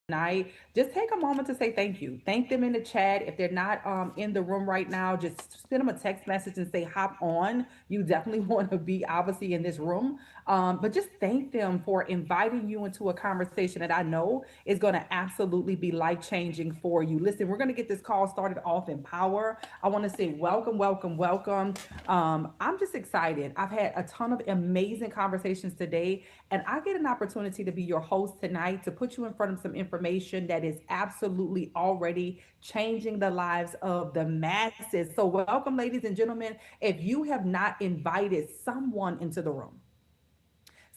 tonight, just take a moment to say thank you. Thank them in the chat. If they're not in the room right now, just send them a text message and say hop on. You definitely want to be obviously in this room. But just thank them for inviting you into a conversation that I know is going to absolutely be life changing for you. Listen, we're going to get this call started off in power. I want to say welcome, welcome, welcome. I'm just excited. I've had a ton of amazing conversations today, and I get an opportunity to be your host tonight to put you in front of some information that is absolutely already changing the lives of the masses. So, welcome, ladies and gentlemen. If you have not invited someone into the room,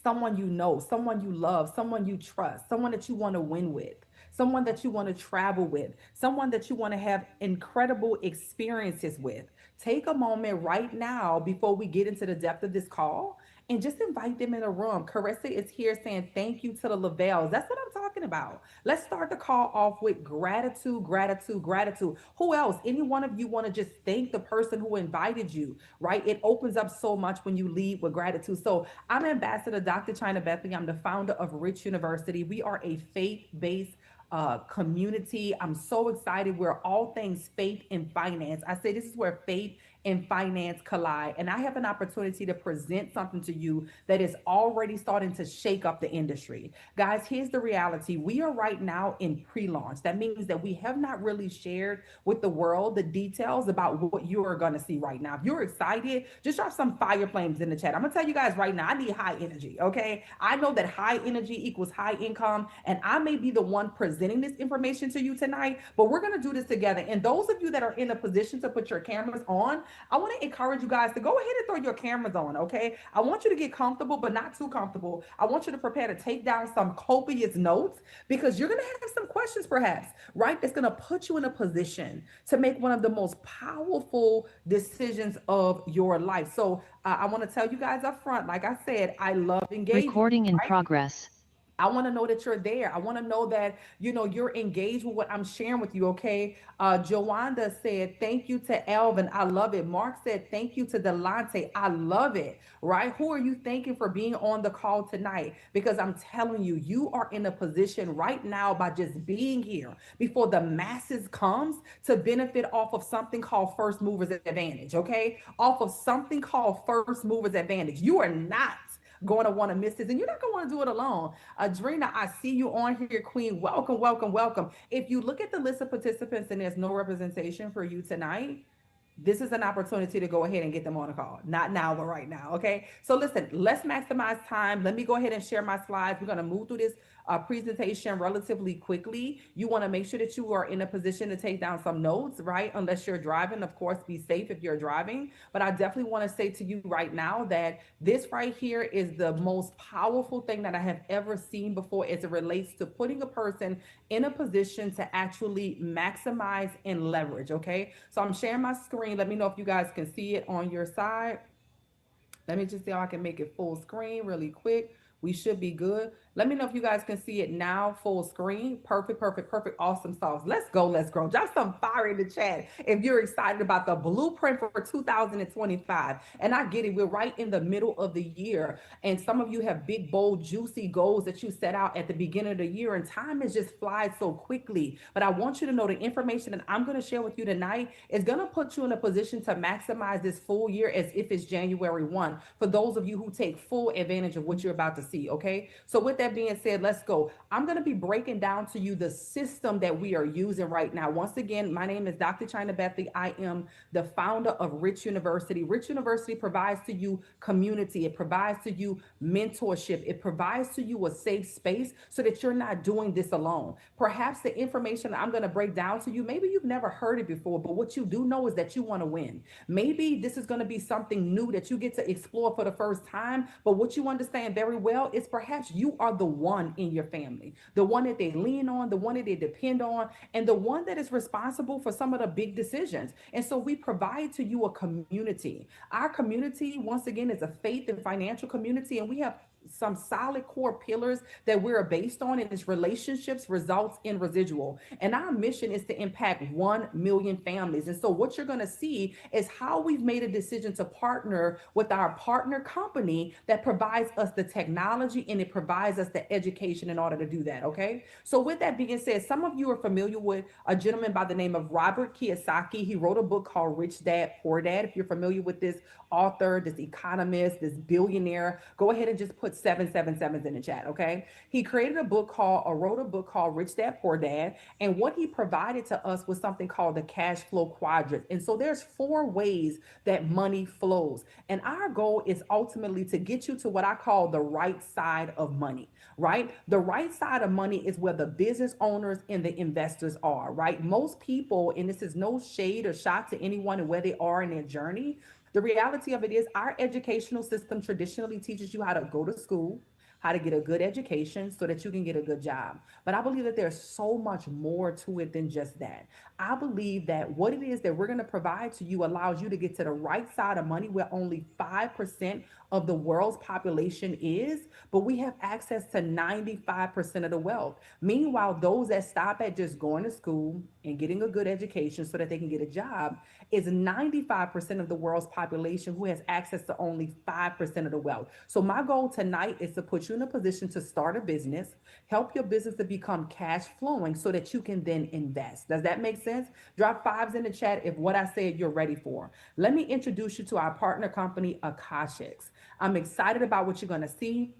someone you know, someone you love, someone you trust, someone that you want to win with, someone that you want to travel with, someone that you want to have incredible experiences with. Take a moment right now before we get into the depth of this call and just invite them in a room. Carissa is here saying thank you to the Lavells. That's what I'm talking about. Let's start the call off with gratitude, gratitude, gratitude. Who else? Any one of you want to just thank the person who invited you, right? It opens up so much when you lead with gratitude. So I'm Ambassador Dr. Chyna Bethley. I'm the founder of Rich University. We are a faith-based community. I'm so excited. We're all things faith and finance. I say this is where faith and finance collide. And I have an opportunity to present something to you that is already starting to shake up the industry. Guys, here's the reality. We are right now in pre-launch. That means that we have not really shared with the world the details about what you are going to see right now. If you're excited, just drop some fire flames in the chat. I'm going to tell you guys right now, I need high energy, okay? I know that high energy equals high income, and I may be the one presenting this information to you tonight, but we're going to do this together. And those of you that are in a position to put your cameras on, I want to encourage you guys to go ahead and throw your cameras on, okay? I want you to get comfortable, but not too comfortable. I want you to prepare to take down some copious notes because you're going to have some questions, perhaps, right? That's going to put you in a position to make one of the most powerful decisions of your life. So I want to tell you guys up front, like I said, I love engagement. Recording in Right? progress. I want to know that you're there. I want to know that, you're engaged with what I'm sharing with you. Okay. Joanda said, thank you to Elvin. I love it. Mark said, thank you to Delante. I love it. Right. Who are you thanking for being on the call tonight? Because I'm telling you, you are in a position right now by just being here before the masses comes to benefit off of something called first movers advantage. Okay. Off of something called first movers advantage. You are not going to want to miss this, and you're not going to want to do it alone. Adrena, I see you on here, Queen. Welcome, welcome, welcome. If you look at the list of participants and there's no representation for you tonight, this is an opportunity to go ahead and get them on a call. Not now, but right now. Okay. So listen, let's maximize time. Let me go ahead and share my slides. We're going to move through this presentation relatively quickly. You want to make sure that you are in a position to take down some notes, right? Unless you're driving, of course, be safe if you're driving. But I definitely want to say to you right now that this right here is the most powerful thing that I have ever seen before as it relates to putting a person in a position to actually maximize and leverage. Okay. So I'm sharing my screen. Let me know if you guys can see it on your side. Let me just see how I can make it full screen really quick. We should be good. Let me know if you guys can see it now, full screen. Perfect, perfect, perfect. Awesome sauce. Let's go, let's grow. Drop some fire in the chat if you're excited about the blueprint for 2025. And I get it, we're right in the middle of the year. And some of you have big, bold, juicy goals that you set out at the beginning of the year. And time has just flies so quickly. But I want you to know the information that I'm going to share with you tonight is going to put you in a position to maximize this full year as if it's January 1 for those of you who take full advantage of what you're about to see. Okay. So with that being said, let's go. I'm going to be breaking down to you the system that we are using right now. Once again, my name is Dr. Chyna Bethley. I am the founder of Rich University. Rich University provides to you community. It provides to you mentorship. It provides to you a safe space so that you're not doing this alone. Perhaps the information I'm going to break down to you, maybe you've never heard it before, but what you do know is that you want to win. Maybe this is going to be something new that you get to explore for the first time, but what you understand very well is perhaps you are the one in your family, the one that they lean on, the one that they depend on, and the one that is responsible for some of the big decisions. And so we provide to you a community. Our community, once again, is a faith and financial community, and we have some solid core pillars that we're based on, and it's relationships results in residual. And our mission is to impact 1 million families. And so what you're going to see is how we've made a decision to partner with our partner company that provides us the technology and it provides us the education in order to do that. Okay. So with that being said, some of you are familiar with a gentleman by the name of Robert Kiyosaki. He wrote a book called Rich Dad, Poor Dad. If you're familiar with this author, this economist, this billionaire, go ahead and just put 777s in the chat. Okay. He created a book called, or wrote a book called Rich Dad, Poor Dad. And what he provided to us was something called the cash flow quadrant. And so there's 4 ways that money flows. And our goal is ultimately to get you to what I call the right side of money, right? The right side of money is where the business owners and the investors are, right? Most people, and this is no shade or shot to anyone and where they are in their journey. The reality of it is our educational system traditionally teaches you how to go to school, how to get a good education so that you can get a good job. But I believe that there's so much more to it than just that. I believe that what it is that we're going to provide to you allows you to get to the right side of money where only 5% of the world's population is, but we have access to 95% of the wealth. Meanwhile, those that stop at just going to school and getting a good education so that they can get a job is 95% of the world's population who has access to only 5% of the wealth. So my goal tonight is to put you in a position to start a business, help your business to become cash flowing so that you can then invest. Does that make sense? Drop fives in the chat if what I said you're ready for. Let me introduce you to our partner company, Akashics. I'm excited about what you're going to see.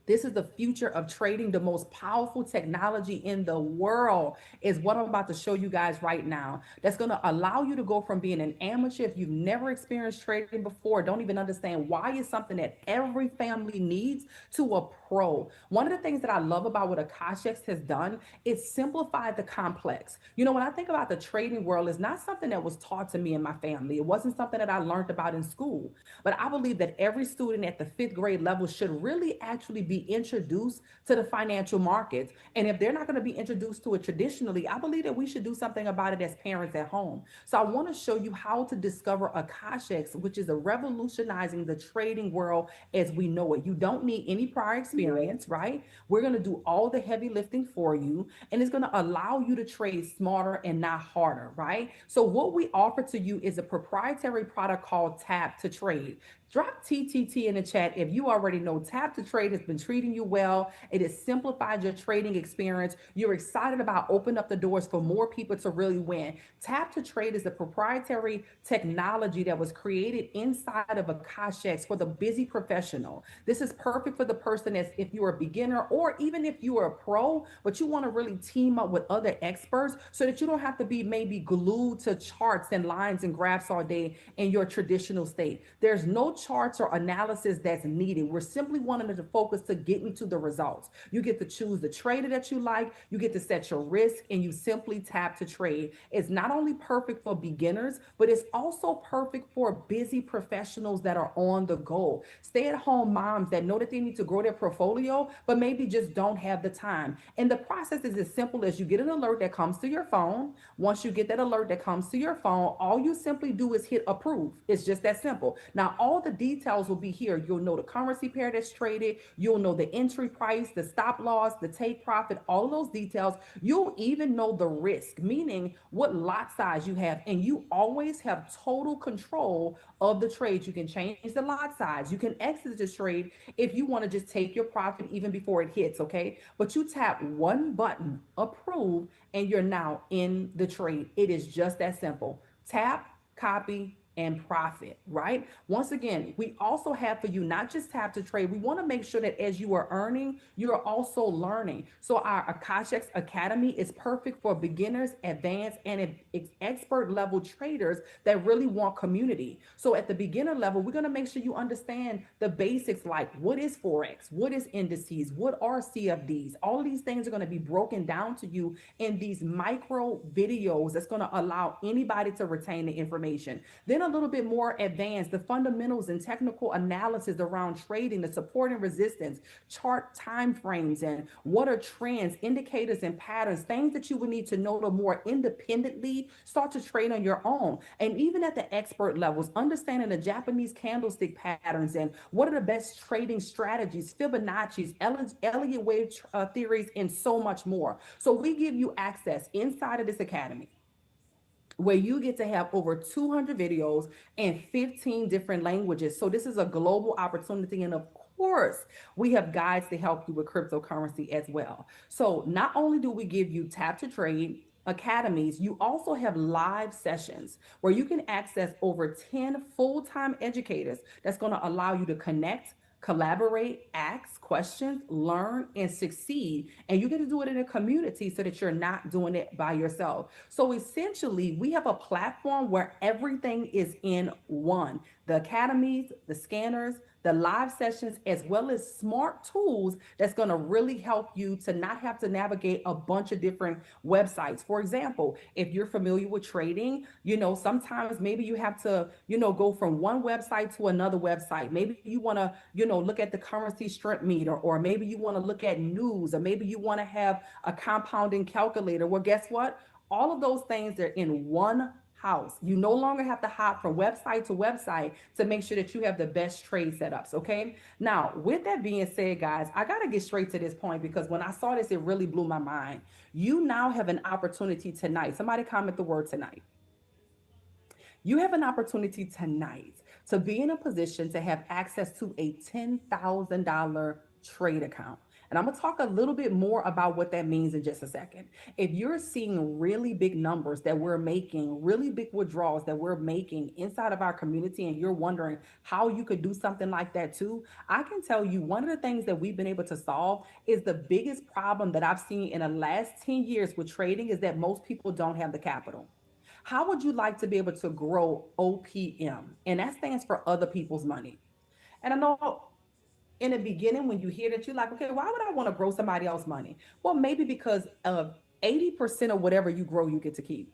This is the future of trading. The most powerful technology in the world is what I'm about to show you guys right now. That's going to allow you to go from being an amateur, if you've never experienced trading before, don't even understand why it's something that every family needs, to a pro. One of the things that I love about what Akashics has done is simplified the complex. You know, when I think about the trading world, it's not something that was taught to me and my family. It wasn't something that I learned about in school. But I believe that every student at the 5th grade level should really actually be introduced to the financial markets. And if they're not going to be introduced to it traditionally, I believe that we should do something about it as parents at home. So I want to show you how to discover Akashics, which is a revolutionizing the trading world as we know it. You don't need any prior experience, right? We're going to do all the heavy lifting for you, and it's going to allow you to trade smarter and not harder, right? So what we offer to you is a proprietary product called Tap to Trade. Drop TTT in the chat if you already know Tap to Trade has been treating you well. It has simplified your trading experience. You're excited about opening up the doors for more people to really win. Tap to Trade is a proprietary technology that was created inside of Akashics for the busy professional. This is perfect for the person as if you're a beginner or even if you are a pro, but you want to really team up with other experts so that you don't have to be maybe glued to charts and lines and graphs all day in your traditional state. There's no charts or analysis that's needed. We're simply wanting to focus to getting to the results. You get to choose the trader that you like, you get to set your risk, and you simply tap to trade. It's not only perfect for beginners, but it's also perfect for busy professionals that are on the go. Stay-at-home moms that know that they need to grow their portfolio, but maybe just don't have the time. And the process is as simple as you get an alert that comes to your phone. Once you get that alert that comes to your phone, all you simply do is hit approve. It's just that simple. Now, all the details will be here. You'll know the currency pair that's traded. You'll know the entry price, the stop loss, the take profit, all of those details. You'll even know the risk, meaning what lot size you have. And you always have total control of the trade. You can change the lot size. You can exit this trade if you want to just take your profit even before it hits, okay? But you tap one button, approve, and you're now in the trade. It is just that simple. Tap, copy, and profit, right? Once again, we also have for you not just tap to trade. We want to make sure that as you are earning, you are also learning. So our Akashics Academy is perfect for beginners, advanced, and expert level traders that really want community. So at the beginner level, we're going to make sure you understand the basics like what is Forex, what is indices, what are CFDs. All of these things are going to be broken down to you in these micro videos that's going to allow anybody to retain the information. Then a little bit more advanced, the fundamentals and technical analysis around trading, the support and resistance, chart time frames, and what are trends, indicators, and patterns, things that you would need to know to more independently start to trade on your own. And even at the expert levels, understanding the Japanese candlestick patterns and what are the best trading strategies, Fibonacci's, Elliott wave theories, and so much more. So we give you access inside of this academy where you get to have over 200 videos in 15 different languages. So this is a global opportunity. And of course, we have guides to help you with cryptocurrency as well. So not only do we give you tap to trade academies, you also have live sessions where you can access over 10 full-time educators that's going to allow you to connect, collaborate, ask questions, learn, and succeed. And you get to do it in a community so that you're not doing it by yourself. So essentially, we have a platform where everything is in one: the academies, the scanners, the live sessions, as well as smart tools that's going to really help you to not have to navigate a bunch of different websites. For example, if you're familiar with trading, sometimes maybe you have to, go from one website to another website. Maybe you want to, look at the currency strength meter, or maybe you want to look at news, or maybe you want to have a compounding calculator. Well, guess what? All of those things are in one house. You no longer have to hop from website to website to make sure that you have the best trade setups. Okay. Now, with that being said, guys, I got to get straight to this point because when I saw this, it really blew my mind. You now have an opportunity tonight. Somebody comment the word tonight. You have an opportunity tonight to be in a position to have access to a $10,000 trade account. And I'm going to talk a little bit more about what that means in just a second. If you're seeing really big numbers that we're making, really big withdrawals that we're making inside of our community, and you're wondering how you could do something like that too, I can tell you one of the things that we've been able to solve is the biggest problem that I've seen in the last 10 years with trading is that most people don't have the capital. How would you like to be able to grow OPM? And that stands for other people's money. And I know in the beginning, when you hear that, you're like, okay, why would I want to grow somebody else's money? Well, maybe because of 80% of whatever you grow, you get to keep.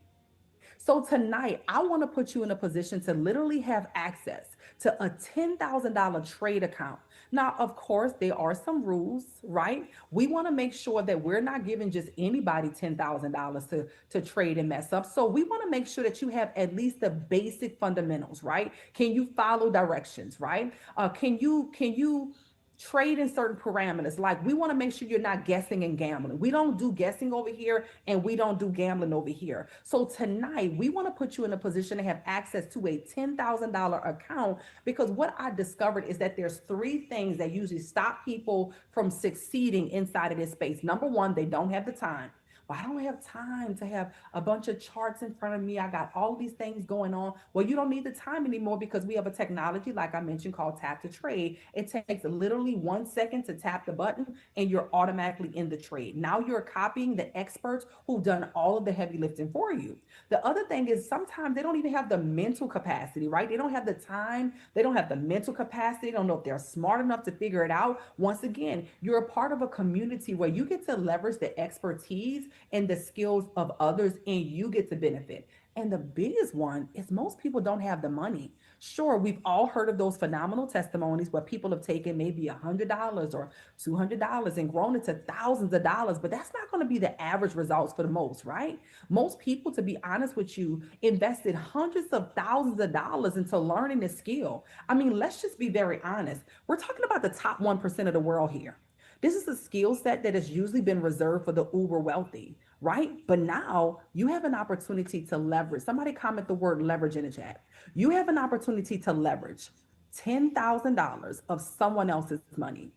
So tonight, I want to put you in a position to literally have access to a $10,000 trade account. Now, of course, there are some rules, right? We want to make sure that we're not giving just anybody $10,000 to trade and mess up. So we want to make sure that you have at least the basic fundamentals, right? Can you follow directions, right? Can you trade in certain parameters? Like, we want to make sure you're not guessing and gambling. We don't do guessing over here, and we don't do gambling over here. So tonight we want to put you in a position to have access to a $10,000 account, because what I discovered is that there's three things that usually stop people from succeeding inside of this space. Number one, they don't have the time. Well, I don't have time to have a bunch of charts in front of me. I got all these things going on. Well, you don't need the time anymore because we have a technology, like I mentioned, called tap to trade. It takes literally 1 second to tap the button and you're automatically in the trade. Now you're copying the experts who've done all of the heavy lifting for you. The other thing is sometimes they don't even have the mental capacity, right? They don't have the time. They don't have the mental capacity. They don't know if they're smart enough to figure it out. Once again, you're a part of a community where you get to leverage the expertise and the skills of others, and you get to benefit. And the biggest one is most people don't have the money. Sure, we've all heard of those phenomenal testimonies where people have taken maybe $100 or $200 and grown it to thousands of dollars, but that's not going to be the average results for the most, right? Most people, to be honest with you, invested hundreds of thousands of dollars into learning this skill. I mean, let's just be very honest. We're talking about the top 1% of the world here. This is a skill set that has usually been reserved for the uber wealthy, right? But now you have an opportunity to leverage. Somebody comment the word leverage in the chat. You have an opportunity to leverage $10,000 of someone else's money.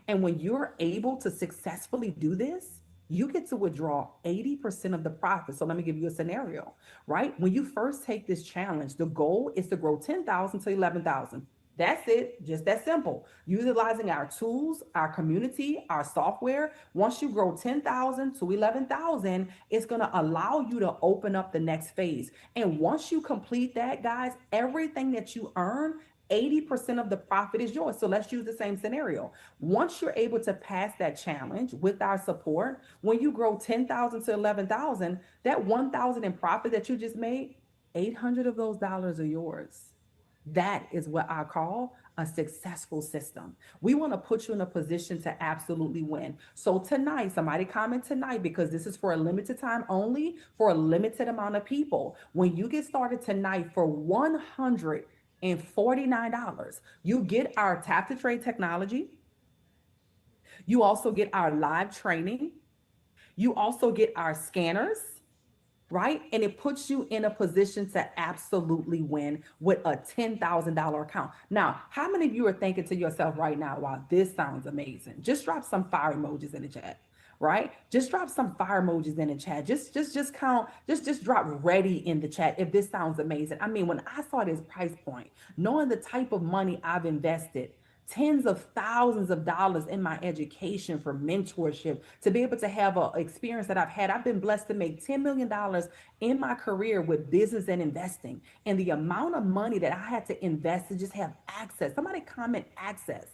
And when you're able to successfully do this, you get to withdraw 80% of the profit. So let me give you a scenario, right? When you first take this challenge, the goal is to grow 10,000 to 11,000. That's it, just that simple. Utilizing our tools, our community, our software. Once you grow 10,000 to 11,000, it's going to allow you to open up the next phase. And once you complete that, guys, everything that you earn, 80% of the profit is yours. So let's use the same scenario. Once you're able to pass that challenge with our support, when you grow 10,000 to 11,000, that 1,000 in profit that you just made, 800 of those dollars are yours. That is what I call a successful system. We want to put you in a position to absolutely win. So tonight, somebody comment tonight, because this is for a limited time only, for a limited amount of people. When you get started tonight for $149, you get our tap to trade technology. You also get our live training. You also get our scanners, right? And it puts you in a position to absolutely win with a $10,000 account. Now, how many of you are thinking to yourself right now, wow, this sounds amazing? Just drop some fire emojis in the chat, right? Just drop some fire emojis in the chat. Just count, just drop ready in the chat if this sounds amazing. I mean, when I saw this price point, knowing the type of money I've invested, tens of thousands of dollars in my education for mentorship, to be able to have an experience that I've had. I've been blessed to make $10 million in my career with business and investing. And the amount of money that I had to invest to just have access. Somebody comment access.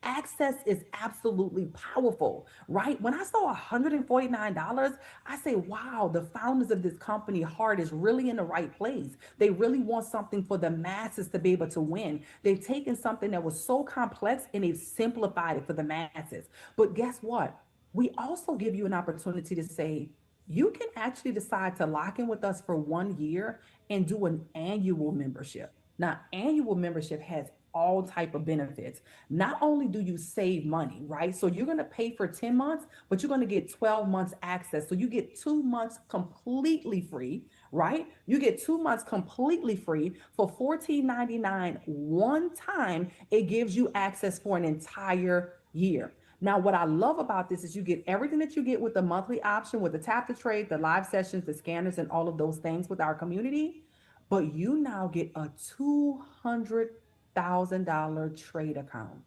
Access is absolutely powerful, right? When I saw $149, I say, wow, the founders of this company heart is really in the right place. They really want something for the masses to be able to win. They've taken something that was so complex and they've simplified it for the masses. But guess what? We also give you an opportunity to say, you can actually decide to lock in with us for 1 year and do an annual membership. Now, annual membership has all type of benefits. Not only do you save money, right? So you're going to pay for 10 months, but you're going to get 12 months access. So you get 2 months completely free, right? You get 2 months completely free for $14.99 one time. It gives you access for an entire year. Now, what I love about this is you get everything that you get with the monthly option, with the tap to trade, the live sessions, the scanners, and all of those things with our community. But you now get a $200,000 trade account.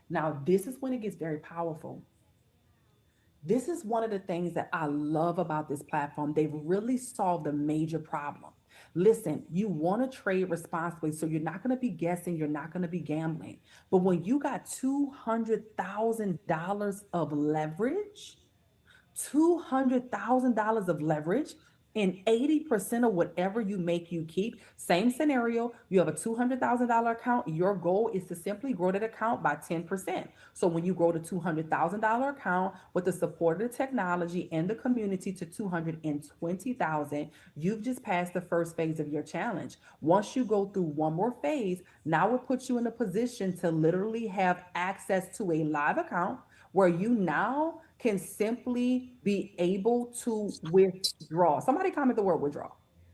Now, this is when it gets very powerful. This is one of the things that I love about this platform. They've really solved a major problem. Listen, you want to trade responsibly, so you're not going to be guessing, you're not going to be gambling. But when you got $200,000 of leverage, $200,000 of leverage, and 80% of whatever you make, you keep. Same scenario, you have a $200,000 account. Your goal is to simply grow that account by 10%. So when you grow the $200,000 account with the support of the technology and the community to 220,000, you've just passed the first phase of your challenge. Once you go through one more phase, now it puts you in a position to literally have access to a live account where you now can simply be able to withdraw. Somebody comment the word withdraw.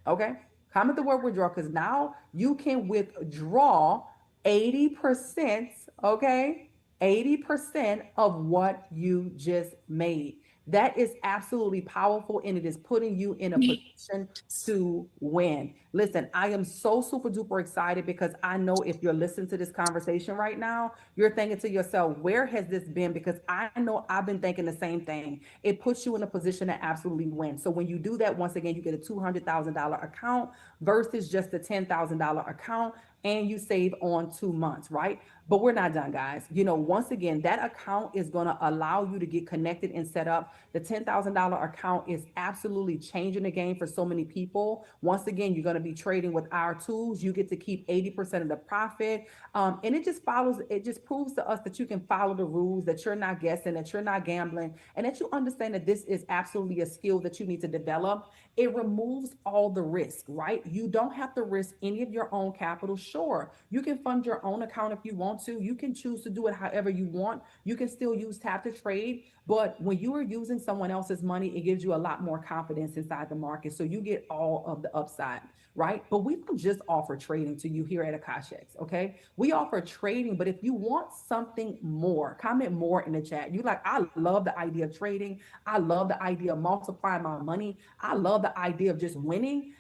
Okay. Comment the word withdraw, because now you can withdraw 80%. Okay. 80% of what you just made. That is absolutely powerful, and it is putting you in a position to win. Listen, I am so super duper excited, because I know if you're listening to this conversation right now, you're thinking to yourself, where has this been? Because I know I've been thinking the same thing. It puts you in a position to absolutely win. So when you do that, once again, you get a $200,000 account versus just a $10,000 account, and you save on 2 months, right? But we're not done, guys. Once again, that account is going to allow you to get connected and set up. The $10,000 account is absolutely changing the game for so many people. Once again, you're going to be trading with our tools. You get to keep 80% of the profit. And it just proves to us that you can follow the rules, that you're not guessing, that you're not gambling, and that you understand that this is absolutely a skill that you need to develop. It removes all the risk, right? You don't have to risk any of your own capital. Sure, you can fund your own account if you want to. You can choose to do it however you want. You can still use tap to trade, but when you are using someone else's money, it gives you a lot more confidence inside the market. So you get all of the upside, right? But we don't just offer trading to you here at Akashex, okay? We offer trading, but if you want something more, comment more in the chat. You like, I love the idea of trading. I love the idea of multiplying my money. I love the idea of just winning.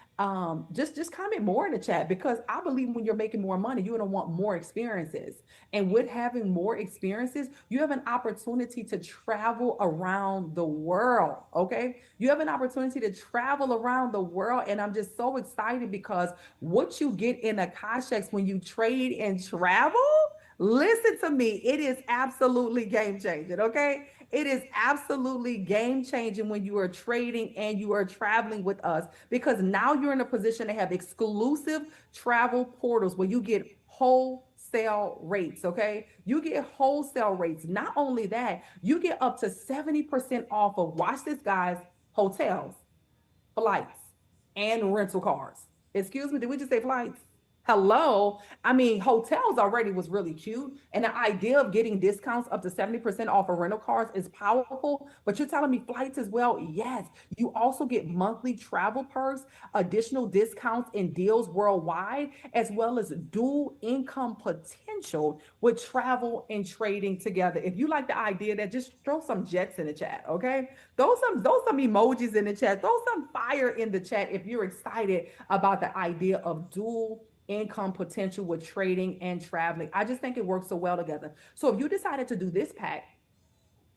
Just comment more in the chat, because I believe when you're making more money, you're gonna want more experiences. And with having more experiences, you have an opportunity to travel around the world. Okay. You have an opportunity to travel around the world. And I'm just so excited, because what you get in Akashex when you trade and travel, Listen to me. It is absolutely game changing. Okay. It is absolutely game changing when you are trading and you are traveling with us, because now you're in a position to have exclusive travel portals where you get wholesale rates. Okay. You get wholesale rates. Not only that, you get up to 70% off of, watch this, guys, hotels, flights, and rental cars. Excuse me, did we just say flights? Hello. I mean, hotels already was really cute. And the idea of getting discounts up to 70% off of rental cars is powerful. But you're telling me flights as well? Yes. You also get monthly travel perks, additional discounts and deals worldwide, as well as dual income potential with travel and trading together. If you like the idea, that just throw some jets in the chat, okay? Throw some emojis in the chat. Throw some fire in the chat if you're excited about the idea of dual income potential with trading and traveling. I just think it works so well together. So if you decided to do this pack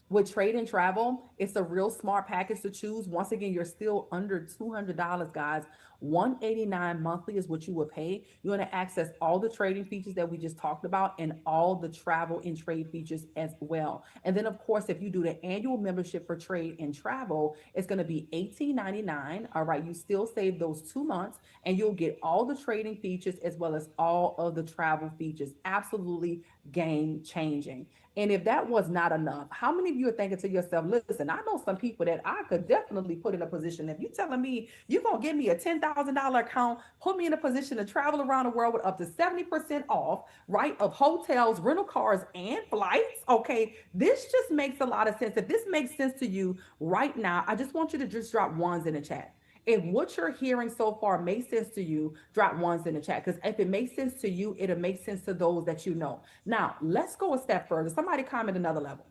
with trade and travel, it's a real smart package to choose. Once again, you're still under $200, guys. 189 monthly is what you would pay. You're going to access all the trading features that we just talked about and all the travel and trade features as well. And then, of course, if you do the annual membership for trade and travel, it's going to be $18.99. All right, you still save those 2 months and you'll get all the trading features as well as all of the travel features. Absolutely game changing. And if that was not enough, how many of you are thinking to yourself, listen, I know some people that I could definitely put in a position. If you're telling me you're going to give me a $10,000 account, put me in a position to travel around the world with up to 70% off, right, of hotels, rental cars, and flights. Okay, this just makes a lot of sense. If this makes sense to you right now, I just want you to just drop ones in the chat. If what you're hearing so far makes sense to you, drop ones in the chat. Because if it makes sense to you, it'll make sense to those that you know. Now, let's go a step further. Somebody comment another level.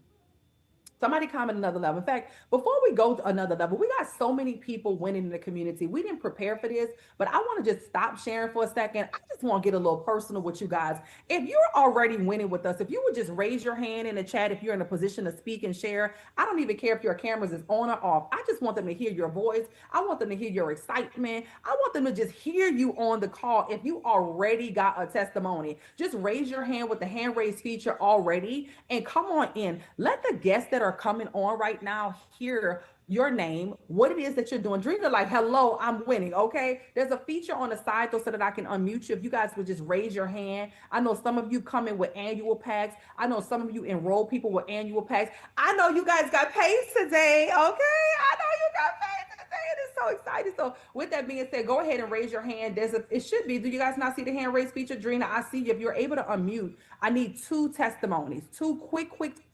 Somebody comment another level. In fact, before we go to another level, we got so many people winning in the community. We didn't prepare for this, but I want to just stop sharing for a second. I just want to get a little personal with you guys. If you're already winning with us, if you would just raise your hand in the chat if you're in a position to speak and share. I don't even care if your cameras is on or off. I just want them to hear your voice. I want them to hear your excitement. I want them to just hear you on the call. If you already got a testimony, just raise your hand with the hand raise feature already and come on in. Let the guests that are coming on right now hear your name, what it is that you're doing. Drina, like, hello, I'm winning. Okay. There's a feature on the side though, so that I can unmute you. If you guys would just raise your hand. I know some of you come in with annual packs. I know some of you enroll people with annual packs. I know you guys got paid today. Okay. I know you got paid today. It is so exciting. So with that being said, go ahead and raise your hand. It should be, do you guys not see the hand raise feature? Drina, I see you. If you're able to unmute, I need two testimonies, two quick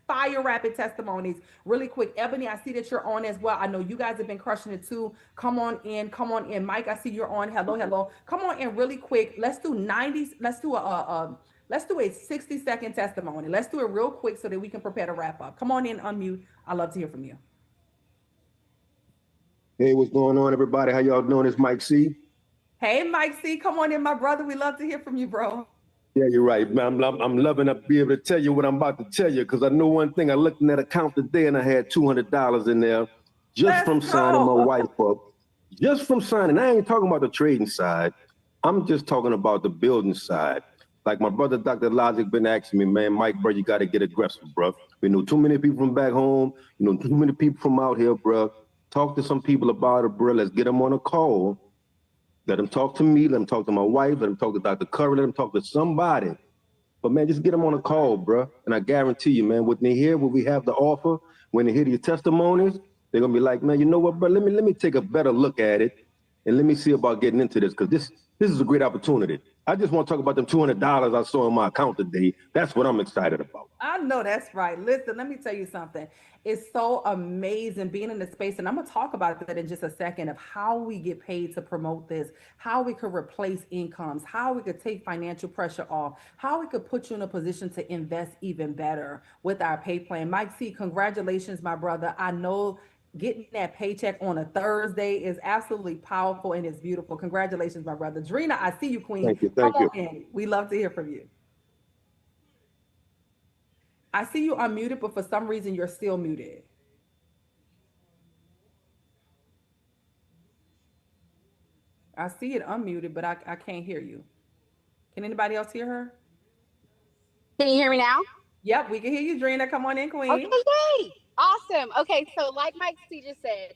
fire rapid testimonies really quick. Ebony, I see that you're on as well. I know you guys have been crushing it too. Come on in. Mike, I see you're on. Hello. Come on in really quick. Let's do 90. Let's do a 60-second testimony. Let's do it real quick so that we can prepare to wrap up. Come on in, unmute. I love to hear from you. Hey, what's going on, everybody? How y'all doing? It's Mike C. Hey, Mike C. Come on in, my brother. We love to hear from you, bro. Yeah, you're right, man. I'm loving to be able to tell you what I'm about to tell you, because I know one thing. I looked in that account today and I had $200 in there just from signing my wife up. Just from signing. I ain't talking about the trading side. I'm just talking about the building side. Like my brother, Dr. Logic, been asking me, man, Mike, bro, you got to get aggressive, bro. We know too many people from back home. You know, too many people from out here, bro. Talk to some people about it, bro. Let's get them on a call. Let them talk to me. Let them talk to my wife. Let them talk to Dr. Curry. Let them talk to somebody. But, man, just get them on a call, bro. And I guarantee you, man, when they hear what we have to offer, when they hear your testimonies, they're going to be like, man, you know what, bro? Let me take a better look at it, and let me see about getting into this, because this is a great opportunity. I just want to talk about them $200 I saw in my account today. That's what I'm excited about. I know that's right. Listen, let me tell you something. It's so amazing being in the space. And I'm going to talk about that in just a second of how we get paid to promote this, how we could replace incomes, how we could take financial pressure off, how we could put you in a position to invest even better with our pay plan. Mike C., congratulations, my brother. I know getting that paycheck on a Thursday is absolutely powerful and it's beautiful. Congratulations, my brother. Drina, I see you, Queen. Thank you. Come on in. We love to hear from you. I see you unmuted, but for some reason you're still muted. I see it unmuted, but I can't hear you. Can anybody else hear her? Can you hear me now? Yep, we can hear you, Drina. Come on in, Okay, Queen. yay. Awesome. Okay, so like Mike C just said,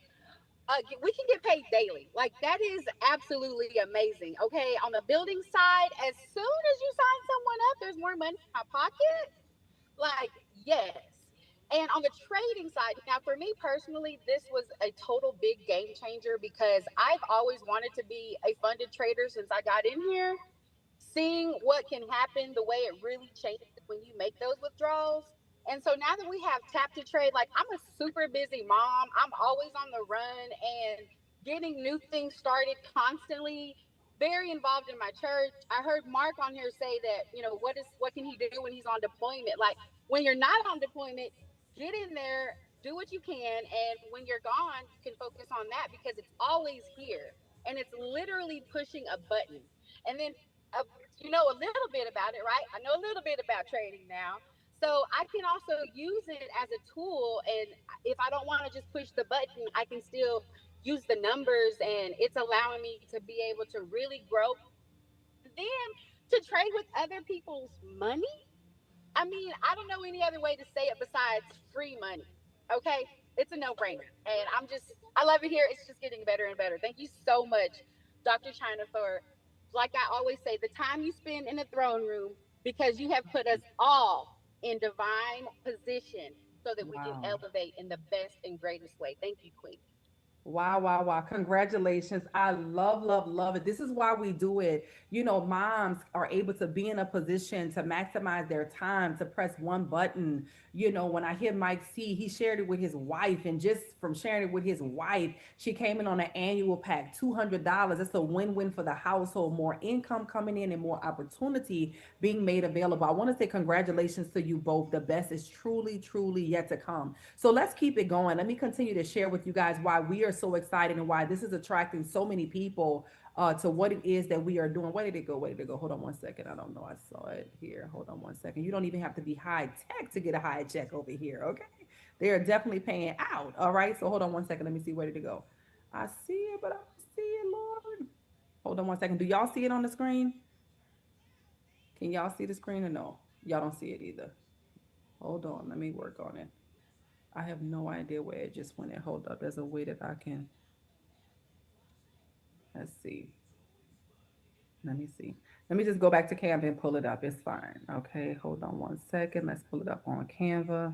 we can get paid daily. Like that is absolutely amazing. Okay, on the building side, as soon as you sign someone up, there's more money in my pocket. Like, yes. And on the trading side, now for me personally, this was a total big game changer because I've always wanted to be a funded trader since I got in here. Seeing what can happen, the way it really changes when you make those withdrawals. And so now that we have tap to trade, like I'm a super busy mom, I'm always on the run and getting new things started constantly. Very involved in my church. I heard Mark on here say that, what can he do when he's on deployment? Like when you're not on deployment, get in there, do what you can, and when you're gone, you can focus on that because it's always here and it's literally pushing a button. And then uh, you know a little bit about it, right? I know a little bit about trading now. So I can also use it as a tool. And if I don't want to just push the button, I can still use the numbers. And it's allowing me to be able to really grow. And then to trade with other people's money. I mean, I don't know any other way to say it besides free money. Okay. It's a no brainer. And I love it here. It's just getting better and better. Thank you so much, Dr. China, for, like I always say, the time you spend in the throne room because you have put us all in divine position so that we can Wow. elevate in the best and greatest way. Thank you, Queen. Wow, wow, wow. Congratulations. I love, love, love it. This is why we do it. Moms are able to be in a position to maximize their time, to press one button. When I hear Mike C, he shared it with his wife, and just from sharing it with his wife, she came in on an annual pack, $200. It's a win-win for the household, more income coming in and more opportunity being made available. I want to say congratulations to you both. The best is truly, truly yet to come. So let's keep it going. Let me continue to share with you guys why we are so excited and why this is attracting so many people to what it is that we are doing. Where did it go? Where did it go? Hold on one second. I don't know. I saw it here. Hold on one second. You don't even have to be high tech to get a high check over here. Okay. They are definitely paying out. All right. So hold on one second. Let me see where did it go. I see it, but I don't see it, Lord. Hold on one second. Do y'all see it on the screen? Can y'all see the screen or no? Y'all don't see it either. Hold on. Let me work on it. I have no idea where it just went. Hold up. There's a way that I can. Let's see. Let me see. Let me just go back to Canva and pull it up. It's fine. Okay, hold on one second. Let's pull it up on Canva.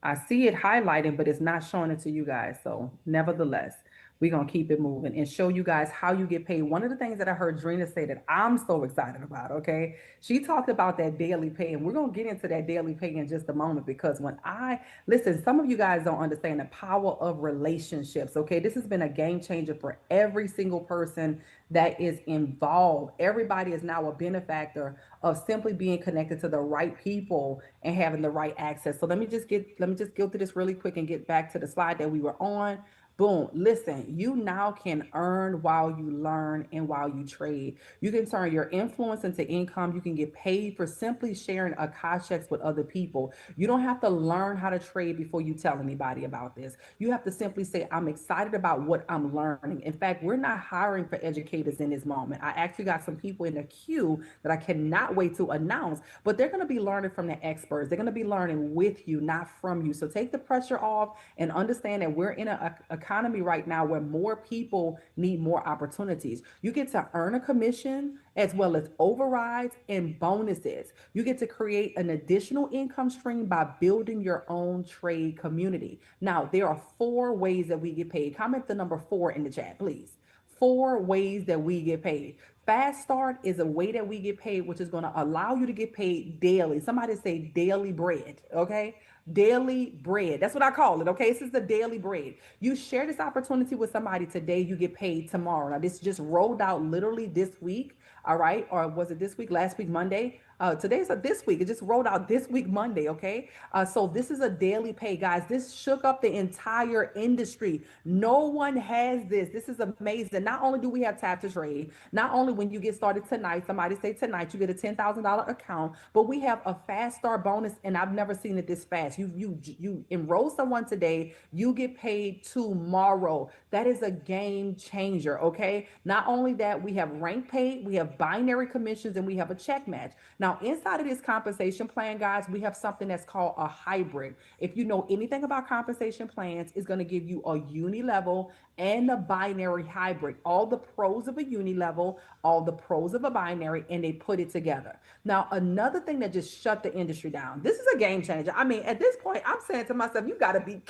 I see it highlighted, but it's not showing it to you guys. So, nevertheless, we're going to keep it moving and show you guys how you get paid. One of the things that I heard Drina say that I'm so excited about, okay? She talked about that daily pay, and we're going to get into that daily pay in just a moment because when I listen, some of you guys don't understand the power of relationships, okay? This has been a game changer for every single person that is involved. Everybody is now a benefactor of simply being connected to the right people and having the right access. So let me just go through this really quick and get back to the slide that we were on. Boom. Listen, you now can earn while you learn and while you trade. You can turn your influence into income. You can get paid for simply sharing Akash checks with other people. You don't have to learn how to trade before you tell anybody about this. You have to simply say, I'm excited about what I'm learning. In fact, we're not hiring for educators in this moment. I actually got some people in the queue that I cannot wait to announce, but they're going to be learning from the experts. They're going to be learning with you, not from you. So take the pressure off and understand that we're in an economy right now where more people need more opportunities. You get to earn a commission as well as overrides and bonuses. You get to create an additional income stream by building your own trade community. Now, there are 4 ways that we get paid. Comment the number 4 in the chat, please. 4 ways that we get paid. Fast start is a way that we get paid, which is going to allow you to get paid daily. Somebody say daily bread, okay? Daily bread. That's what I call it, okay? This is the daily bread. You share this opportunity with somebody today, you get paid tomorrow. Now, this just rolled out literally this week, all right? Or was it this week, last week, Monday? Today's this week. It just rolled out this week, Monday. Okay. So this is a daily pay, guys. This shook up the entire industry. No one has this. This is amazing. Not only do we have tap to trade, not only when you get started tonight, somebody say tonight, you get a $10,000 account, but we have a fast start bonus. And I've never seen it this fast. You enroll someone today, you get paid tomorrow. That is a game changer. Okay. Not only that, we have rank paid, we have have binary commissions, and we have a check match. Now, inside of this compensation plan, guys, we have something that's called a hybrid. If you know anything about compensation plans, it's going to give you a uni level and a binary hybrid. All the pros of a uni level, all the pros of a binary, and they put it together. Now, another thing that just shut the industry down. This is a game changer. I mean, at this point, I'm saying to myself, you got to be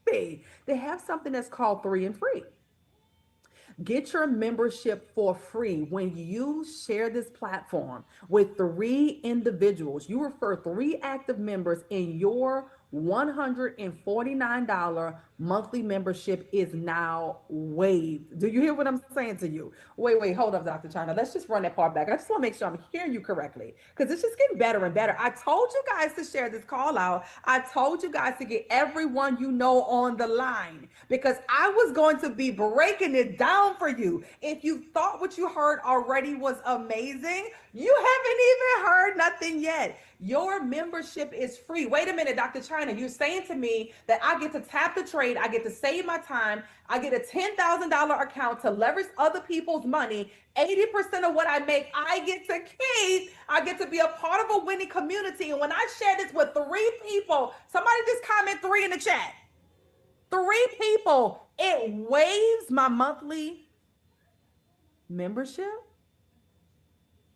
kidding me. They have something that's called 3 and free. Get your membership for free when you share this platform with 3 individuals. You refer 3 active members, and your $149 monthly membership is now waived. Do you hear what I'm saying to you? Wait, hold up, Dr. China. Let's just run that part back. I just want to make sure I'm hearing you correctly because it's just getting better and better. I told you guys to share this call out. I told you guys to get everyone you know on the line because I was going to be breaking it down for you. If you thought what you heard already was amazing, you haven't even heard nothing yet. Your membership is free. Wait a minute, Dr. China, you're saying to me that I get to tap the trade, I get to save my time, I get a $10,000 account to leverage other people's money. 80% of what I make, I get to keep. I get to be a part of a winning community. And when I share this with 3 people, somebody just comment 3 in the chat. 3 people, it waives my monthly membership?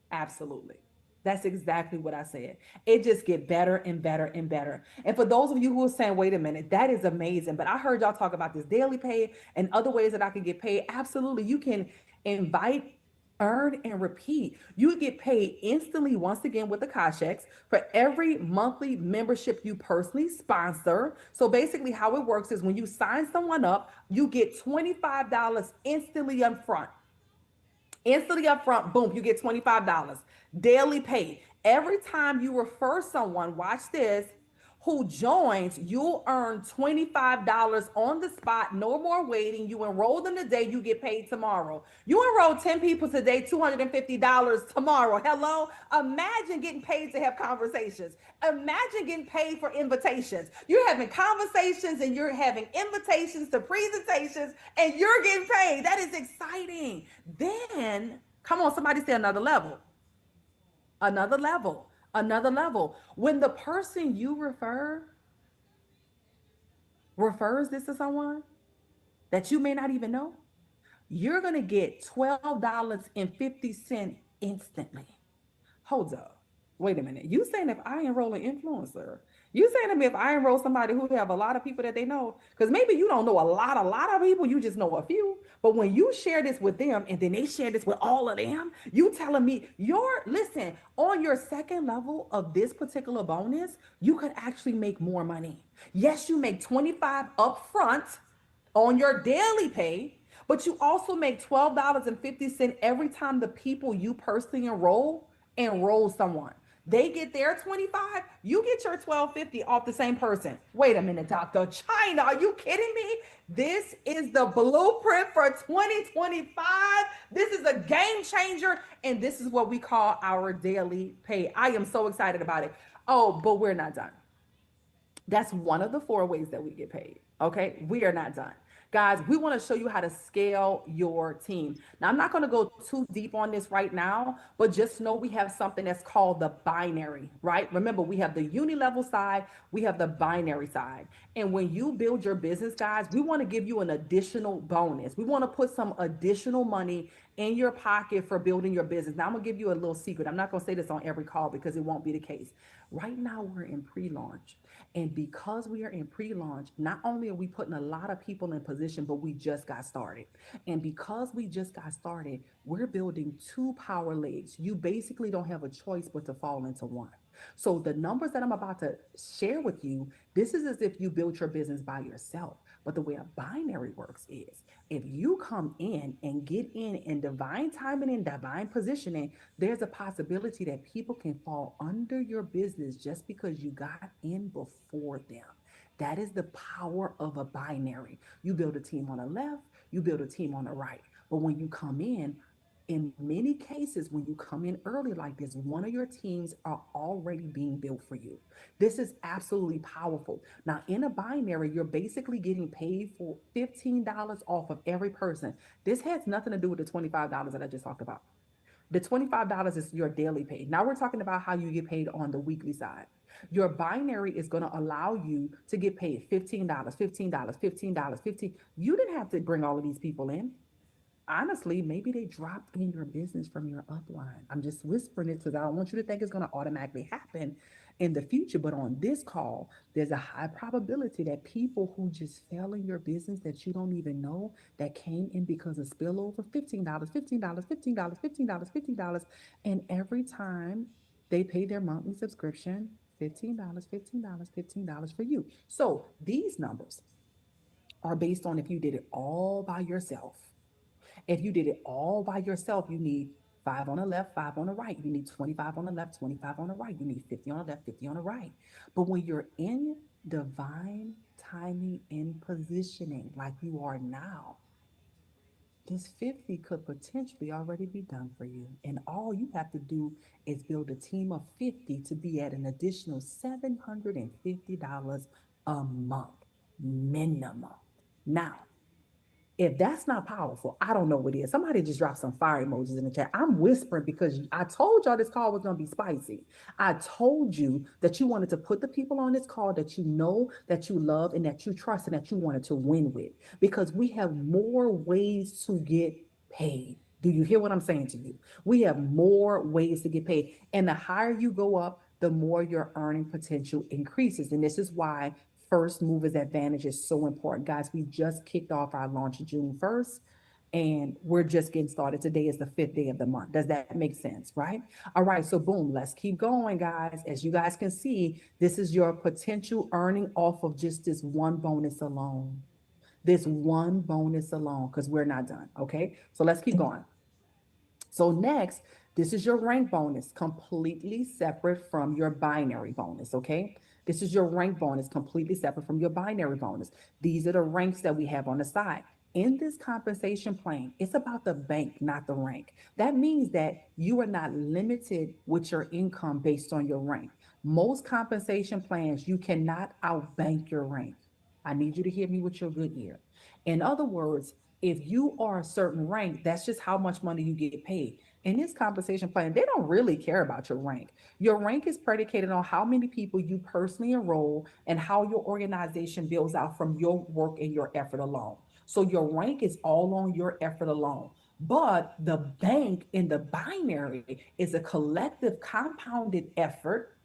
Absolutely. That's exactly what I said. It just get better and better and better. And for those of you who are saying, wait a minute, that is amazing. But I heard y'all talk about this daily pay and other ways that I can get paid. Absolutely. You can invite, earn, and repeat. You get paid instantly once again with the Kasheks for every monthly membership you personally sponsor. So basically how it works is when you sign someone up, you get $25 instantly up front. Instantly up front, boom, you get $25 daily pay. Every time you refer someone, watch this, who joins, you'll earn $25 on the spot, no more waiting. You enroll them today, you get paid tomorrow. You enroll 10 people today, $250 tomorrow. Hello? Imagine getting paid to have conversations. Imagine getting paid for invitations. You're having conversations and you're having invitations to presentations and you're getting paid. That is exciting. Then, come on, somebody say another level. Another level. Another level. When the person you refers this to someone that you may not even know, you're going to get $12.50 instantly. Hold up. Wait a minute. You saying if I enroll an influencer, you saying to me if I enroll somebody who have a lot of people that they know, because maybe you don't know a lot of people, you just know a few. But when you share this with them and then they share this with all of them, you telling me listen, on your second level of this particular bonus, you could actually make more money. Yes, you make 25 upfront on your daily pay, but you also make $12.50 every time the people you personally enroll someone. They get their 25, you get your 12.50 off the same person. Wait a minute, Dr. China, are you kidding me? This is the blueprint for 2025. This is a game changer, and this is what we call our daily pay. I am so excited about it. Oh, but we're not done. That's one of the 4 ways that we get paid. Okay, we are not done. Guys, we want to show you how to scale your team. Now, I'm not going to go too deep on this right now, but just know we have something that's called the binary, right? Remember, we have the uni-level side, we have the binary side. And when you build your business, guys, we want to give you an additional bonus. We want to put some additional money in your pocket for building your business. Now, I'm going to give you a little secret. I'm not going to say this on every call because it won't be the case. Right now, we're in pre-launch. And because we are in pre-launch, not only are we putting a lot of people in position, but we just got started. And because we just got started, we're building 2 power legs. You basically don't have a choice but to fall into one. So the numbers that I'm about to share with you, this is as if you built your business by yourself. But the way a binary works is if you come in and get in divine timing and divine positioning, there's a possibility that people can fall under your business just because you got in before them. That is the power of a binary. You build a team on the left, you build a team on the right. But when you come in many cases, when you come in early like this, one of your teams are already being built for you. This is absolutely powerful. Now, in a binary, you're basically getting paid for $15 off of every person. This has nothing to do with the $25 that I just talked about. The $25 is your daily pay. Now we're talking about how you get paid on the weekly side. Your binary is going to allow you to get paid $15, $15, $15, 15. You didn't have to bring all of these people in. Honestly, maybe they dropped in your business from your upline. I'm just whispering it because I don't want you to think it's going to automatically happen in the future. But on this call, there's a high probability that people who just fell in your business that you don't even know that came in because of spillover $15, $15, $15, $15, $15. And every time they pay their monthly subscription, $15, $15, $15 for you. So these numbers are based on if you did it all by yourself. If you did it all by yourself, you need five on the left, five on the right. You need 25 on the left, 25 on the right. You need 50 on the left, 50 on the right. But when you're in divine timing and positioning like you are now, this 50 could potentially already be done for you. And all you have to do is build a team of 50 to be at an additional $750 a month minimum. Now, if that's not powerful, I don't know what is. Somebody just dropped some fire emojis in the chat. I'm whispering because I told y'all this call was going to be spicy. I told you that you wanted to put the people on this call that you know, that you love, and that you trust, and that you wanted to win with, because we have more ways to get paid. Do you hear what I'm saying to you? We have more ways to get paid. And the higher you go up, the more your earning potential increases. And this is why first movers advantage is so important. Guys, we just kicked off our launch June 1st, and we're just getting started. Today is the 5th day of the month. Does that make sense, right? All right, so boom, let's keep going, guys. As you guys can see, this is your potential earning off of just this one bonus alone. This one bonus alone, because we're not done, okay? So let's keep going. So next, this is your rank bonus, completely separate from your binary bonus, okay? This is your rank bonus, completely separate from your binary bonus. These are the ranks that we have on the side. In this compensation plan, it's about the bank, not the rank. That means that you are not limited with your income based on your rank. Most compensation plans, you cannot outbank your rank. I need you to hear me with your good ear. In other words, if you are a certain rank, that's just how much money you get paid. In this compensation plan, they don't really care about your rank. Your rank is predicated on how many people you personally enroll and how your organization builds out from your work and your effort alone. So your rank is all on your effort alone. But the bank in the binary is a collective compounded effort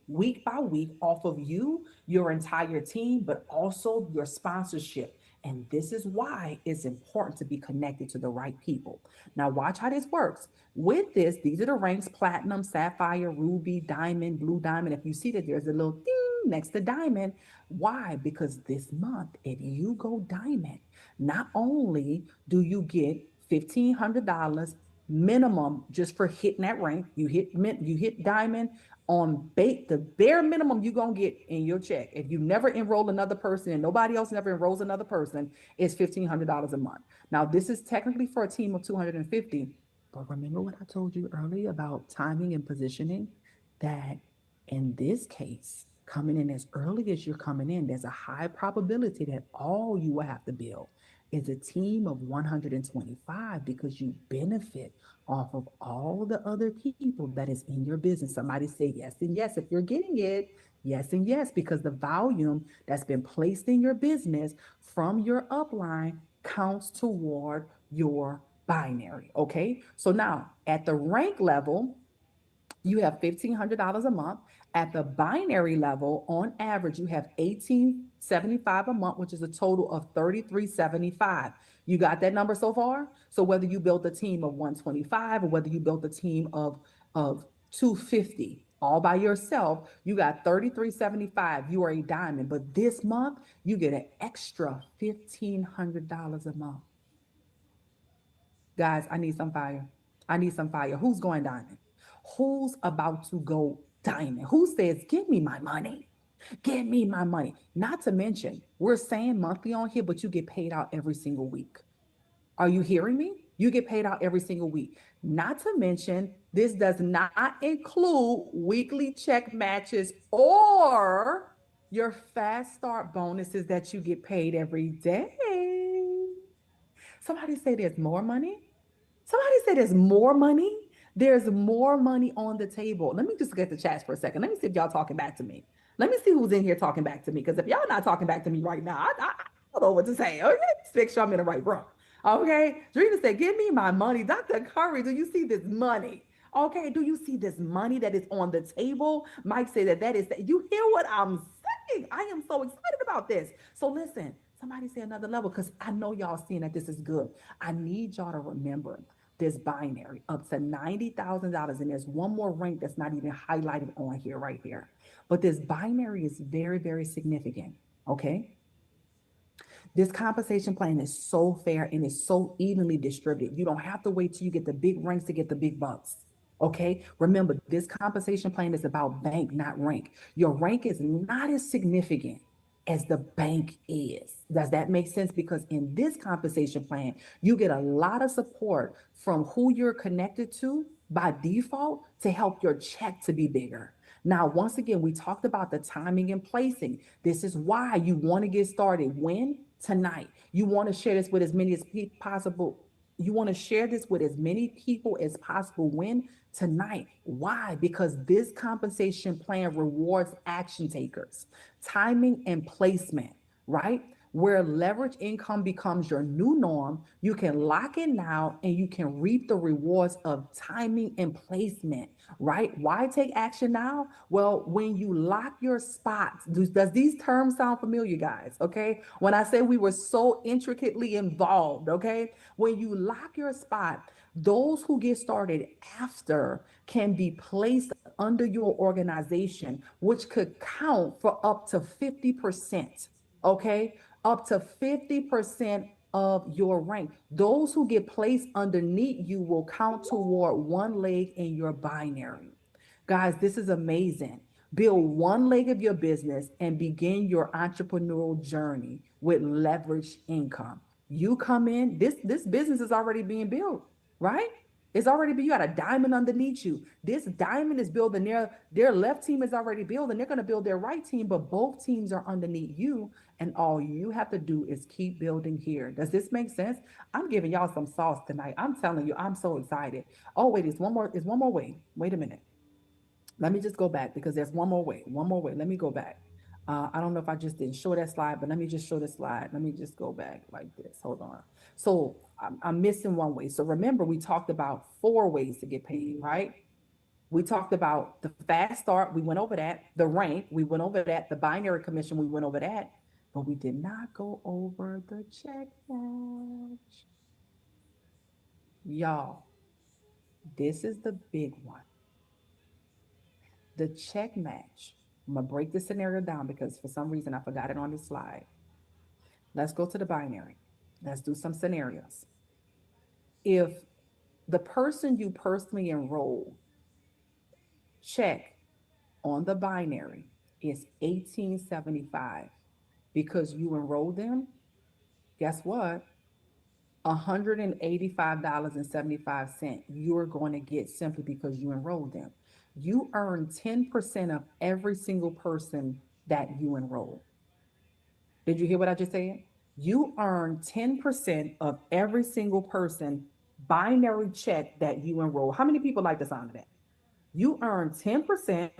week by week off of you, your entire team, but also your sponsorship. And this is why it's important to be connected to the right people. Now, watch how this works. With this, these are the ranks: platinum, sapphire, ruby, diamond, blue diamond. If you see that there's a little ding next to diamond, why? Because this month, if you go diamond, not only do you get $1,500 minimum just for hitting that rank, you hit diamond on the bare minimum you're gonna get in your check. If you never enroll another person and nobody else never enrolls another person, it's $1,500 a month. Now, this is technically for a team of 250, but remember what I told you earlier about timing and positioning? That in this case, coming in as early as you're coming in, there's a high probability that all you will have to build is a team of 125, because you benefit off of all the other people that is in your business. Somebody say yes and yes if you're getting it. Yes and yes, because the volume that's been placed in your business from your upline counts toward your binary. Okay. So now at the rank level, you have $1,500 a month. At the binary level, on average, you have $1,875 a month, which is a total of $3,375. You got that number so far? So whether you built a team of 125 or whether you built a team of 250 all by yourself, you got 3,375. You are a diamond. But this month, you get an extra $1,500 a month. Guys, I need some fire. I need some fire. Who's going diamond? Who's about to go diamond? Who says, give me my money? Give me my money. Not to mention, we're saying monthly on here, but you get paid out every single week. Are you hearing me? You get paid out every single week. Not to mention, this does not include weekly check matches or your fast start bonuses that you get paid every day. Somebody say there's more money. Somebody say there's more money. There's more money on the table. Let me just get the chats for a second. Let me see if y'all talking back to me. Let me see who's in here talking back to me. Because if y'all not talking back to me right now, I don't know what to say. Okay, just make sure I'm in the right room. Okay, Drina said, "Give me my money." Dr. Curry, do you see this money? Okay, do you see this money that is on the table? Mike said that is that. You hear what I'm saying? I am so excited about this. So listen, somebody say another level because I know y'all seeing that this is good. I need y'all to remember this binary up to $90,000. And there's one more rank that's not even highlighted on here, right here. But this binary is very, very significant. Okay. This compensation plan is so fair and it's so evenly distributed. You don't have to wait till you get the big ranks to get the big bucks. Okay. Remember, this compensation plan is about bank, not rank. Your rank is not as significant as the bank is. Does that make sense? Because in this compensation plan, you get a lot of support from who you're connected to by default to help your check to be bigger. Now, once again, we talked about the timing and placing. This is why you want to get started. When? Tonight. You want to share this with as many as possible. You want to share this with as many people as possible. When? Tonight. Why? Because this compensation plan rewards action takers, timing and placement, right? Where leverage income becomes your new norm, you can lock in now and you can reap the rewards of timing and placement, right? Why take action now? Well, when you lock your spots, does these terms sound familiar, guys? Okay. When I say we were so intricately involved, okay, when you lock your spot, those who get started after can be placed under your organization, which could count for up to 50%. Okay, up to 50% of your rank. Those who get placed underneath you will count toward one leg in your binary. Guys, this is amazing. Build one leg of your business and begin your entrepreneurial journey with leveraged income. You come in, this business is already being built, right? It's already been, you got a diamond underneath you. This diamond is building their left team is already building. They're going to build their right team, but both teams are underneath you. And all you have to do is keep building here. Does this make sense? I'm giving y'all some sauce tonight. I'm telling you, I'm so excited. Oh, wait, it's one more way. Wait a minute. Let me just go back because there's one more way. One more way. Let me go back. I don't know if I just didn't show that slide, but let me just show the slide. Let me just go back like this. Hold on. So I'm missing one way. So remember, we talked about 4 ways to get paid, right? We talked about the fast start. We went over that. The rank, we went over that. The binary commission, we went over that. But we did not go over the check match. Y'all, this is the big one. The check match. I'm going to break this scenario down because for some reason I forgot it on this slide. Let's go to the binary. Let's do some scenarios. If the person you personally enroll check on the binary is 1875 because you enrolled them, guess what? $185.75 you're going to get simply because you enrolled them. You earn 10% of every single person that you enroll. Did you hear what I just said? You earn 10% of every single person binary check that you enroll. How many people like the sound of that? You earn 10%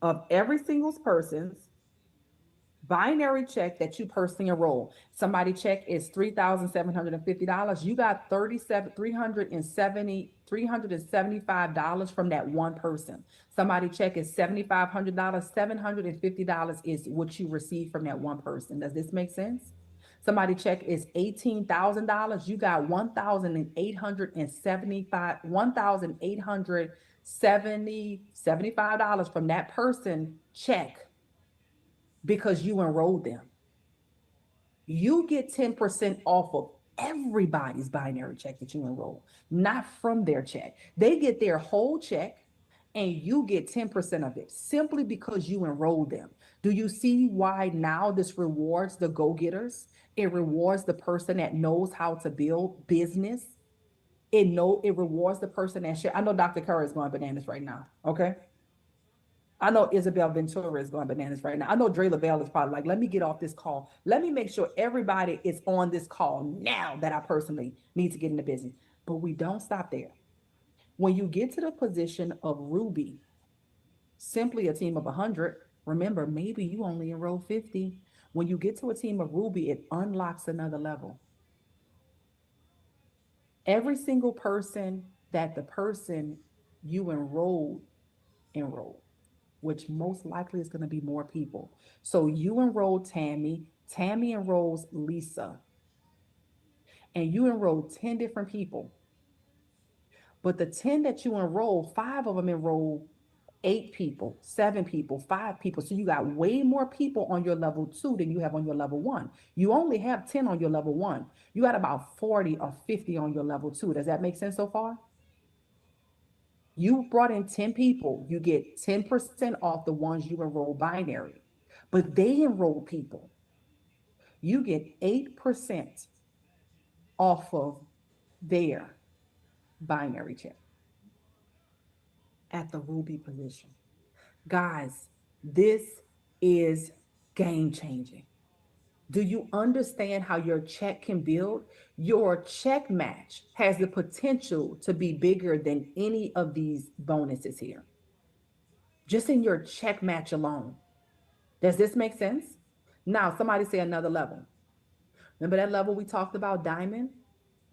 of every single person's binary check that you personally enroll. Somebody check is $3,750. You got $375 from that one person. Somebody check is $7,500. $750 is what you receive from that one person. Does this make sense? Somebody check is $18,000. You got $1,875 from that person check because you enrolled them. You get 10% off of everybody's binary check that you enroll, not from their check. They get their whole check and you get 10% of it simply because you enrolled them. Do you see why now this rewards the go-getters? It rewards the person that knows how to build business. It rewards the person that share. I know Dr. Curry is going bananas right now. Okay. I know Isabel Ventura is going bananas right now. I know Dre Lavelle is probably like, let me get off this call. Let me make sure everybody is on this call now that I personally need to get into business. But we don't stop there. When you get to the position of Ruby, simply a team of 100, remember, maybe you only enroll 50. When you get to a team of Ruby, it unlocks another level. Every single person that the person you enrolled, which most likely is going to be more people. So you enroll Tammy, Tammy enrolls Lisa, and you enroll 10 different people. But the 10 that you enroll, 5 of them enroll 8 people, 7 people, 5 people. So you got way more people on your level 2 than you have on your level 1. You only have 10 on your level 1. You got about 40 or 50 on your level 2. Does that make sense so far? You brought in 10 people, you get 10% off the ones you enroll binary, but they enroll people. You get 8% off of their binary check at the Ruby position. Guys, this is game changing. Do you understand how your check can build? Your check match has the potential to be bigger than any of these bonuses here, just in your check match alone. Does this make sense? Now, somebody say another level. Remember that level we talked about, Diamond?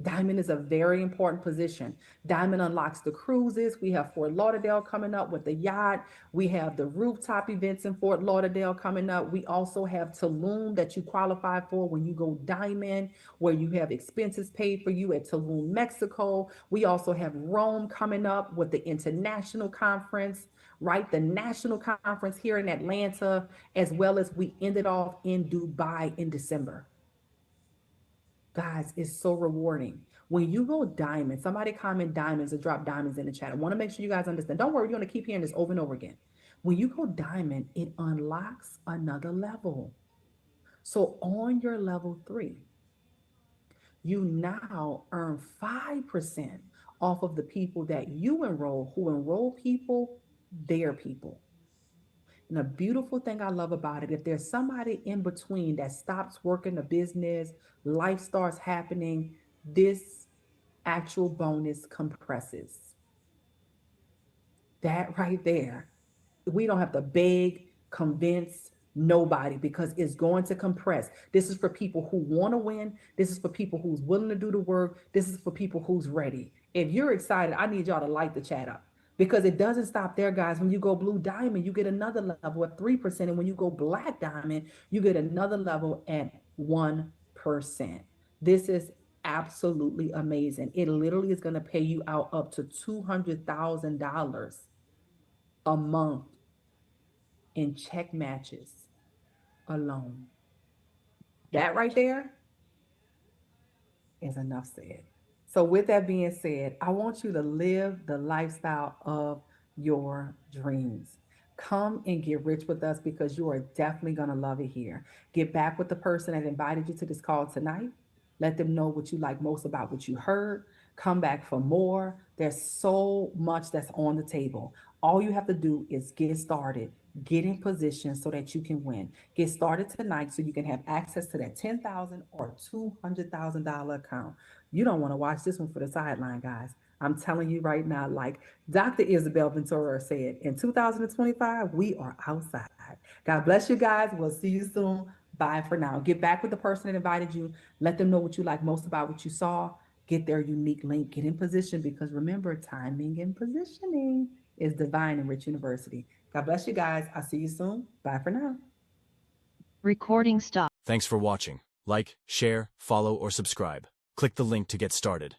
Diamond is a very important position. Diamond unlocks the cruises. We have Fort Lauderdale coming up with the yacht. We have the rooftop events in Fort Lauderdale coming up. We also have Tulum that you qualify for when you go Diamond, where you have expenses paid for you at Tulum, Mexico. We also have Rome coming up with the international conference, right? The national conference here in Atlanta, as well as we ended off in Dubai in December. Guys, it's so rewarding. When you go diamond, somebody comment diamonds or drop diamonds in the chat. I want to make sure you guys understand. Don't worry, you're going to keep hearing this over and over again. When you go diamond, it unlocks another level. So on your level 3, you now earn 5% off of the people that you enroll, who enroll people, their people. And a beautiful thing I love about it, if there's somebody in between that stops working a business, life starts happening, this actual bonus compresses. That right there, we don't have to beg, convince nobody, because it's going to compress. This is for people who want to win. This is for people who's willing to do the work. This is for people who's ready. If you're excited, I need y'all to light the chat up, because it doesn't stop there, guys. When you go blue diamond, you get another level at 3%. And when you go black diamond, you get another level at 1%. This is absolutely amazing. It literally is going to pay you out up to $200,000 a month in check matches alone. That right there is enough said. So with that being said, I want you to live the lifestyle of your dreams. Come and get rich with us, because you are definitely going to love it here. Get back with the person that invited you to this call tonight. Let them know what you like most about what you heard. Come back for more. There's so much that's on the table. All you have to do is get started, get in position so that you can win. Get started tonight so you can have access to that $10,000 or $200,000 account. You don't want to watch this one for the sideline, guys. I'm telling you right now, like Dr. Isabel Ventura said, in 2025, we are outside. God bless you guys. We'll see you soon. Bye for now. Get back with the person that invited you. Let them know what you like most about what you saw. Get their unique link. Get in position, because remember, timing and positioning is divine in Rich University. God bless you guys. I'll see you soon. Bye for now. Recording stop. Thanks for watching. Like, share, follow, or subscribe. Click the link to get started.